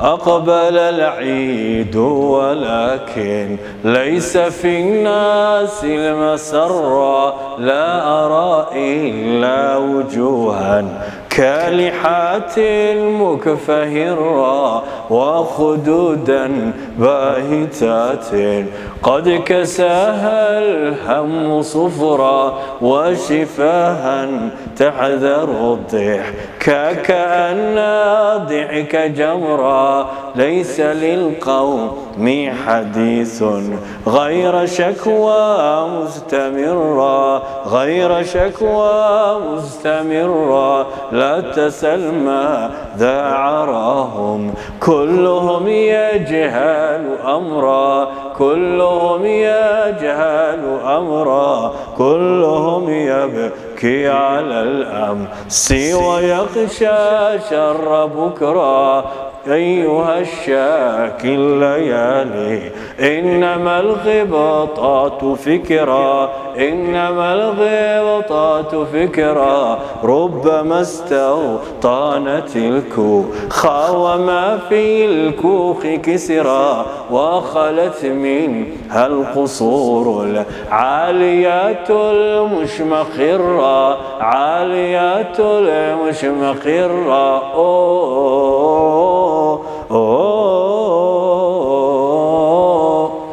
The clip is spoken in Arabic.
أقبل العيد ولكن ليس في الناس المسرى، لا أرى إلا وجوها كالحات مكفهرا وخدودا باهتات قد كساها الهم صفرا، وشفاها تحذر الضحك كأن ضحك جمرا. ليس للقوم حديث غير شكوى مستمرة، غير شكوى مستمرة. لا تسل ماذا عراهم كلهم يجهل أمرا، كلهم يجهل أمرا. كلهم يبكي على الأمس ويخشى شر بكرة. أيها الشاكي الليالي إنما الغبطات فكرة، إنما الغبطات فكرة. ربما استوطنت الكوخ وما في الكوخ كسرا، وخلت منها القصور العاليات المشمخرة، عاليات المشمخرة.